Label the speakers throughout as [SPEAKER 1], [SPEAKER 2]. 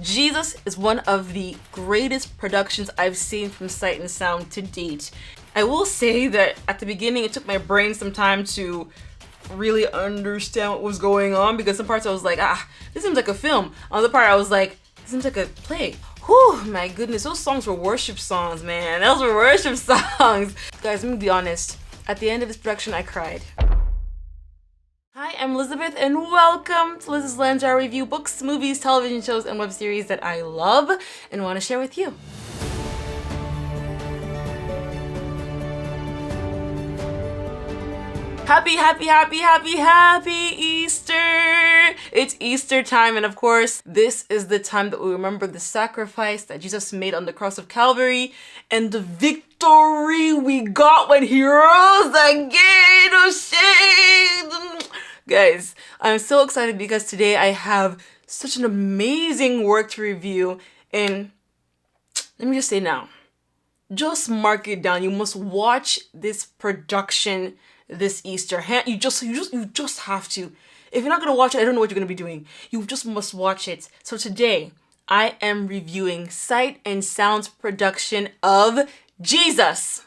[SPEAKER 1] Jesus is one of the greatest productions I've seen from Sight and Sound to date. I will say that at the beginning it took my brain some time to really understand what was going on, because some parts I was like, this seems like a film. On the other part I was like, this seems like a play. Whew, my goodness, those songs were worship songs, man. Those were worship songs. Guys, let me be honest. At the end of this production, I cried. Hi, I'm Elizabeth, and welcome to lzslns review, books, movies, television shows, and web series that I love and want to share with you. Happy Easter! It's Easter time, and of course, this is the time that we remember the sacrifice that Jesus made on the cross of Calvary and the victory we got when he rose again. Oh shit! Guys, I'm so excited because today I have such an amazing work to review, and let me just say now, just mark it down. You must watch this production this Easter. You just have to. If you're not gonna watch it, I don't know what you're gonna be doing. You just must watch it. So today, I am reviewing Sight and Sound's production of Jesus.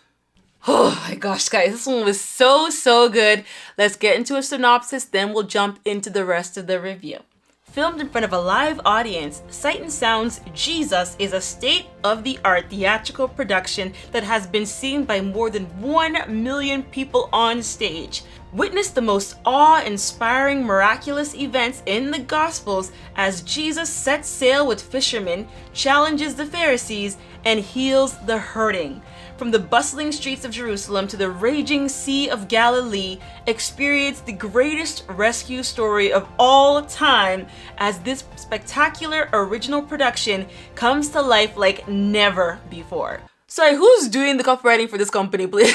[SPEAKER 1] Oh my gosh, guys, this one was so good. Let's get into a synopsis, then we'll jump into the rest of the review. Filmed in front of a live audience, Sight and Sound's Jesus is a state-of-the-art theatrical production that has been seen by more than 1 million people on stage. Witness the most awe-inspiring miraculous events in the Gospels as Jesus sets sail with fishermen, challenges the Pharisees, and heals the hurting. From the bustling streets of Jerusalem to the raging Sea of Galilee, experience the greatest rescue story of all time as this spectacular original production comes to life like never before. Sorry, who's doing the copywriting for this company, please?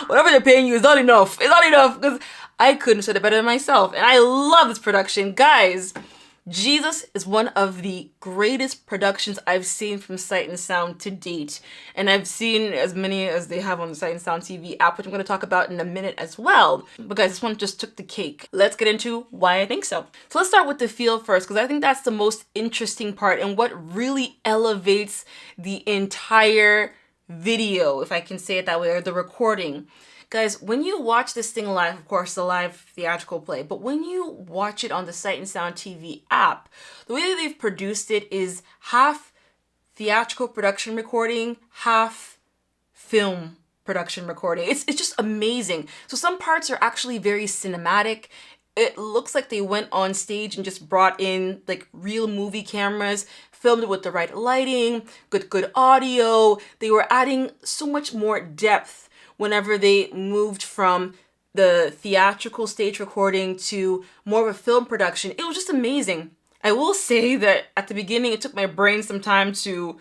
[SPEAKER 1] Whatever they're paying you is not enough. It's not enough, because I couldn't have said it better than myself. And I love this production. Guys, Jesus is one of the greatest productions I've seen from Sight and Sound to date. And I've seen as many as they have on the Sight and Sound TV app, which I'm going to talk about in a minute as well. But guys, this one just took the cake. Let's get into why I think so. So let's start with the feel first, because I think that's the most interesting part and what really elevates the entire video, if I can say it that way, or the recording. Guys, when you watch this thing live, of course, the live theatrical play, but when you watch it on the Sight and Sound TV app, the way that they've produced it is half theatrical production recording, half film production recording. It's just amazing. So some parts are actually very cinematic. It looks like they went on stage and just brought in like real movie cameras, filmed it with the right lighting, good audio. They were adding so much more depth whenever they moved from the theatrical stage recording to more of a film production. It was just amazing. I will say that at the beginning, it took my brain some time to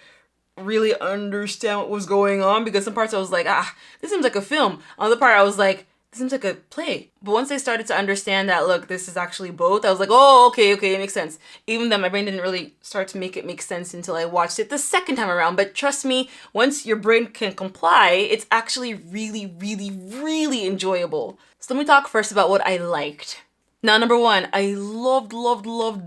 [SPEAKER 1] really understand what was going on, because some parts I was like, this seems like a film. On the part I was like, this seems like a play. But once I started to understand that, look, this is actually both, I was like, oh, okay, it makes sense. Even then, my brain didn't really start to make it make sense until I watched it the second time around. But trust me, once your brain can comply, it's actually really enjoyable. So let me talk first about what I liked. Now, number one, I loved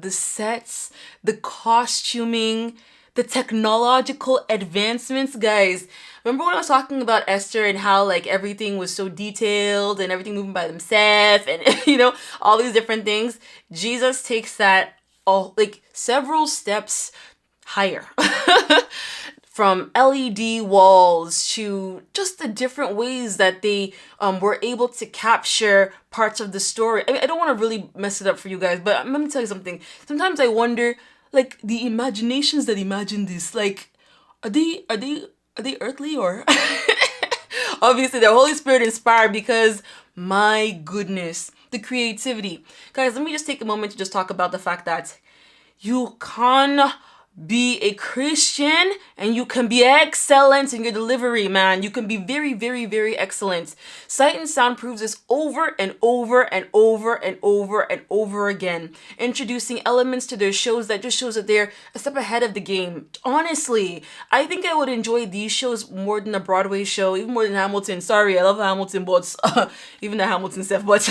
[SPEAKER 1] the sets, the costuming, the technological advancements. Guys, remember when I was talking about Esther and how like everything was so detailed and everything moving by themselves and all these different things? Jesus takes that all like several steps higher. From LED walls to just the different ways that they were able to capture parts of the story. I mean, I don't want to really mess it up for you guys, but let me tell you something. Sometimes I wonder, like, the imaginations that imagine this, like, are they earthly, or obviously they're Holy Spirit inspired, because my goodness, the creativity. Guys, let me just take a moment to just talk about the fact that you can be a Christian and you can be excellent in your delivery, man. You can be very excellent. Sight and Sound proves this over and over again, introducing elements to their shows that just shows that they're a step ahead of the game. Honestly, I think I would enjoy these shows more than a Broadway show, even more than Hamilton. Sorry, I love Hamilton, but even the Hamilton stuff. But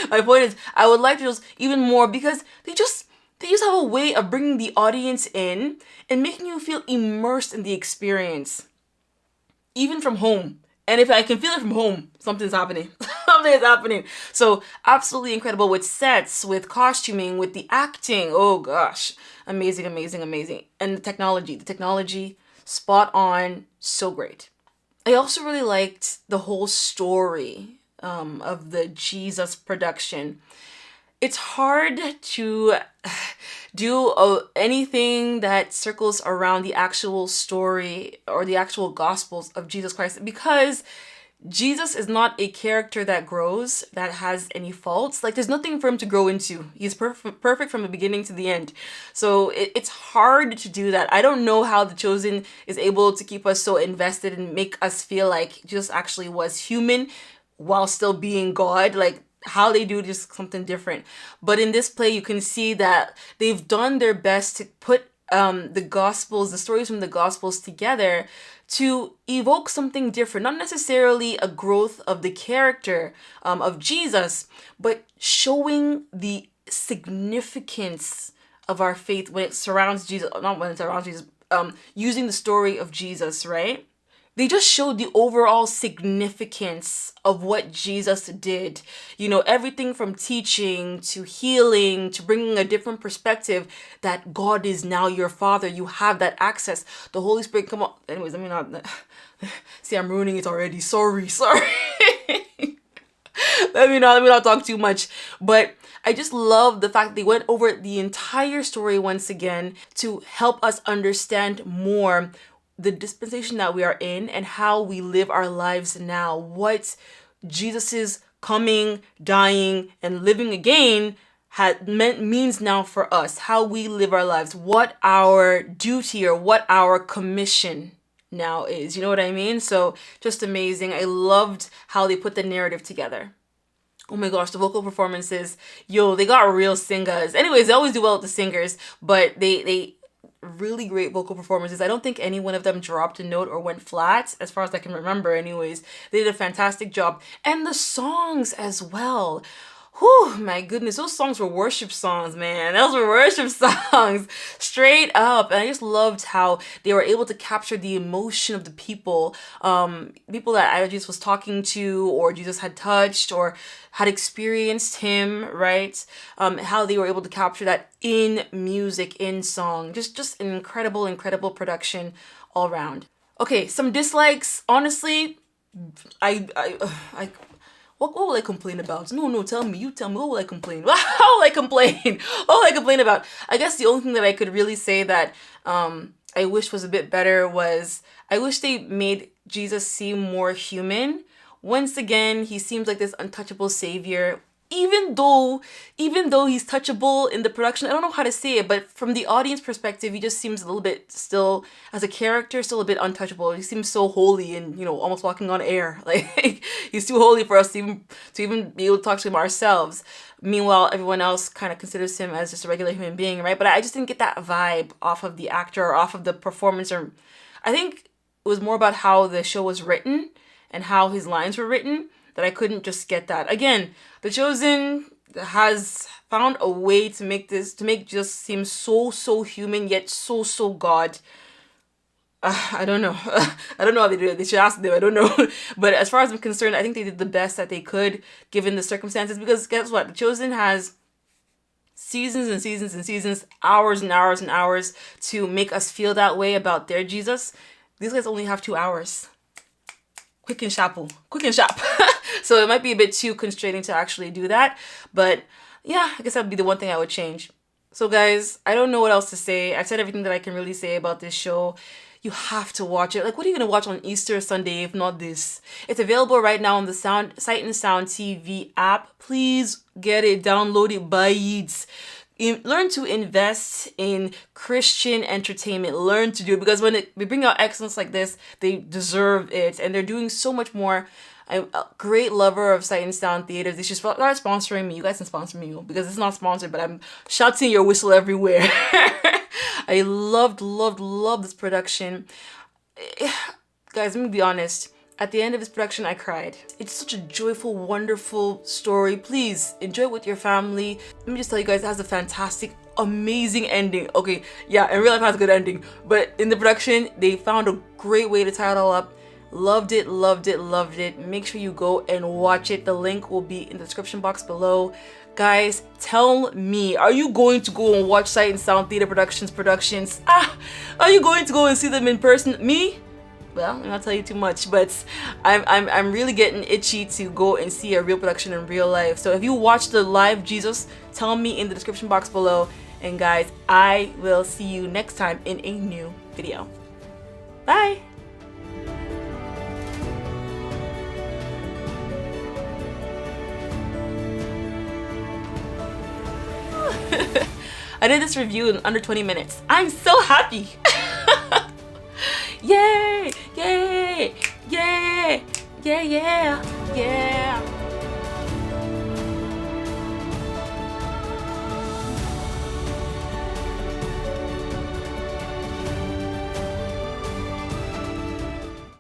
[SPEAKER 1] my point is, I would like those even more because they just They just have a way of bringing the audience in and making you feel immersed in the experience, even from home. And if I can feel it from home, something's happening. Something is happening. So absolutely incredible with sets, with costuming, with the acting. Oh gosh, amazing, amazing, amazing. And the technology, spot on, so great. I also really liked the whole story of the Jesus production. It's hard to do anything that circles around the actual story or the actual gospels of Jesus Christ, because Jesus is not a character that grows, that has any faults. Like, there's nothing for him to grow into. He's perfect from the beginning to the end. So it's hard to do that. I don't know how The Chosen is able to keep us so invested and make us feel like Jesus actually was human while still being God. Like, how they do just something different. But in this play, you can see that they've done their best to put the stories from the Gospels together to evoke something different. Not necessarily a growth of the character of Jesus, but showing the significance of our faith when it surrounds Jesus, not when it surrounds Jesus, using the story of Jesus, right? They just showed the overall significance of what Jesus did. You know, everything from teaching to healing to bringing a different perspective that God is now your Father. You have that access. The Holy Spirit, come on. Anyways, let me not. See, I'm ruining it already. Sorry. Let me not talk too much. But I just love the fact they went over the entire story once again to help us understand more the dispensation that we are in and how we live our lives now. What Jesus's coming, dying, and living again means now for us. How we live our lives. What our duty or what our commission now is. You know what I mean? So just amazing. I loved how they put the narrative together. Oh my gosh, the vocal performances. Yo, they got real singers. Anyways, they always do well with the singers, but they really great vocal performances. I don't think any one of them dropped a note or went flat, as far as I can remember anyways. They did a fantastic job. And the songs as well. Whew, my goodness, those songs were worship songs, man. Those were worship songs, straight up. And I just loved how they were able to capture the emotion of the people, people that either Jesus was talking to, or Jesus had touched, or had experienced him, right? How they were able to capture that in music, in song. Just an incredible production all around. Okay, some dislikes. Honestly, what will I complain about? No, tell me. You tell me. What will I complain? How will I complain? What will I complain about? I guess the only thing that I could really say that I wish was a bit better was I wish they made Jesus seem more human. Once again, he seems like this untouchable savior. Even though he's touchable in the production, I don't know how to say it, but from the audience perspective, he just seems a little bit still, as a character, still a bit untouchable. He seems so holy and, almost walking on air. Like, he's too holy for us to even be able to talk to him ourselves. Meanwhile, everyone else kind of considers him as just a regular human being, right? But I just didn't get that vibe off of the actor or off of the performance. Or I think it was more about how the show was written and how his lines were written, that I couldn't just get that. Again, The Chosen has found a way to make Jesus seem so human, yet so God. I don't know. I don't know how they do it. They should ask them. I don't know. But as far as I'm concerned, I think they did the best that they could given the circumstances. Because guess what? The Chosen has seasons and seasons and seasons, hours and hours and hours to make us feel that way about their Jesus. These guys only have 2 hours. Quick and sharp. So it might be a bit too constraining to actually do that. But yeah, I guess that would be the one thing I would change. So guys, I don't know what else to say. I've said everything that I can really say about this show. You have to watch it. Like, what are you going to watch on Easter Sunday if not this? It's available right now on the Sight and Sound TV app. Please get it, download it, buy it. Learn to invest in Christian entertainment. Learn to do it, because when we bring out excellence like this, they deserve it, and they're doing so much more. I'm a great lover of Sight and Sound theaters. They should start sponsoring me. You guys can sponsor me, because it's not sponsored, but I'm shouting your whistle everywhere. I loved this production. Guys, let me be honest. At the end of his production, I cried. It's such a joyful, wonderful story. Please enjoy it with your family. Let me just tell you guys, it has a fantastic, amazing ending. Okay, yeah, in real life it has a good ending, but in the production, they found a great way to tie it all up. Loved it, loved it, loved it. Make sure you go and watch it. The link will be in the description box below. Guys, tell me, are you going to go and watch Sight and Sound Theater productions? Are you going to go and see them in person? Me? Well, I'm not telling you too much, but I'm really getting itchy to go and see a real production in real life. So if you watch the live Jesus, tell me in the description box below. And guys, I will see you next time in a new video. Bye! I did this review in under 20 minutes. I'm so happy! Yay! Yay! Yay! Yeah, yeah! Yeah!